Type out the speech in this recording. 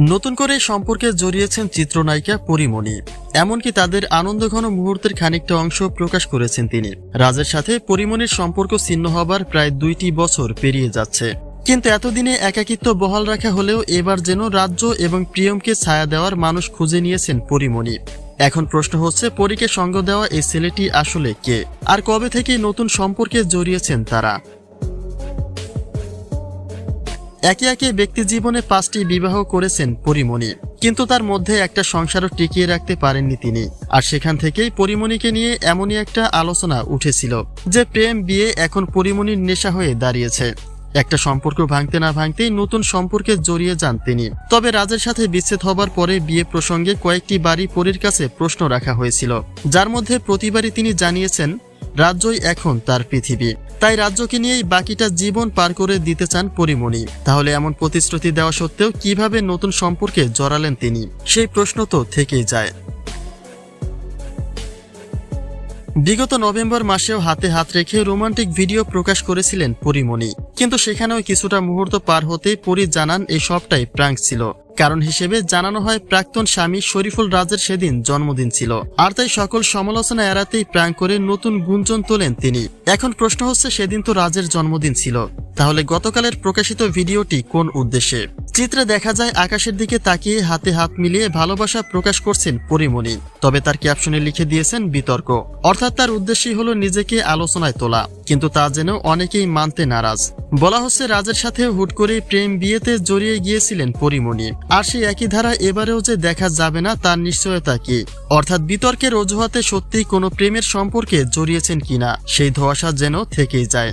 নতুন করে সম্পর্কে জড়িয়েছেন চিত্রনায়িকা পরীমণি। এমনকি তাদের আনন্দঘন মুহূর্তের খানিকটা অংশ প্রকাশ করেছেন তিনি। রাজের সাথে পরীমণির সম্পর্ক ছিন্ন হবার প্রায় 2টি বছর পেরিয়ে যাচ্ছে, কিন্তু এতদিনে একাকিত্ব বহাল রাখা হলেও এবার যেন রাজ্য এবং প্রিয়মকে ছায়া দেওয়ার মানুষ খুঁজে নিয়েছেন পরীমণি। এখন প্রশ্ন হচ্ছে, পরীকে সঙ্গ দেওয়া এই ছেলেটি আসলে কে, আর কবে থেকে নতুন সম্পর্কে জড়িয়েছেন তারা। একে একে ব্যক্তি জীবনে 5টি বিবাহ করেছেন পরীমণি, কিন্তু তার মধ্যে একটা সংসারও টিকিয়ে রাখতে পারেননি তিনি। আর সেখান থেকেই পরীমণিকে নিয়ে এমনই একটা আলোচনা উঠেছিল যে প্রেম বিয়ে এখন পরীমণির নেশা হয়ে দাঁড়িয়েছে। একটা সম্পর্ক ভাঙতে না ভাঙতেই নতুন সম্পর্কে জড়িয়ে যান তিনি। তবে রাজের সাথে বিচ্ছেদ হবার পরে বিয়ে প্রসঙ্গে কয়েকটি বারই পরীর কাছে প্রশ্ন রাখা হয়েছিল, যার মধ্যে প্রতিবারই তিনি জানিয়েছেন রাজ্যই এখন তার পৃথিবী। তাই রাজ্যকে নিয়েই বাকিটা জীবন পার করে দিতে চান পরীমণি। তাহলে এমন প্রতিশ্রুতি দেওয়া সত্ত্বেও কিভাবে নতুন সম্পর্কে জড়ালেন তিনি, সেই প্রশ্ন তো থেকেই যায়। বিগত নভেম্বর মাসেও হাতে হাত রেখে রোমান্টিক ভিডিও প্রকাশ করেছিলেন পরীমণি, কিন্তু সেখানেও কিছুটা মুহূর্ত পার হতেই পরী জানান এই সবটাই প্র্যাঙ্ক ছিল। কারণ হিসেবে জানানো হয় প্রাক্তন স্বামী শরীফুল রাজের সেদিন জন্মদিন ছিল, আর তাই সকল সমালোচনা এড়াতেই প্র্যাঙ্ক করে নতুন গুঞ্জন তোলেন তিনি। এখন প্রশ্ন হচ্ছে, সেদিন তো রাজের জন্মদিন ছিল, তাহলে গতকালের প্রকাশিত ভিডিওটি কোন উদ্দেশ্যে? চিত্রে দেখা যায় আকাশের দিকে তাকিয়ে হাতে হাত মিলিয়ে ভালোবাসা প্রকাশ করছেন পরীমণি। তবে তার ক্যাপশনে লিখে দিয়েছেন বিতর্ক, অর্থাৎ তার উদ্দেশ্যই হলো নিজেকে আলোচনায় তোলা, কিন্তু তা যেন অনেকেই মানতে নারাজ। বলা হচ্ছে রাজের সাথে হুট করে প্রেম বিয়েতে জড়িয়ে গিয়েছিলেন পরীমণি, আর সেই একই ধারা এবারেও যে দেখা যাবে না তার নিশ্চয়তা কি? অর্থাৎ বিতর্কের অজুহাতে সত্যিই কোনো প্রেমের সম্পর্কে জড়িয়েছেন কিনা সেই ধোঁয়াশা যেন থেকেই যায়।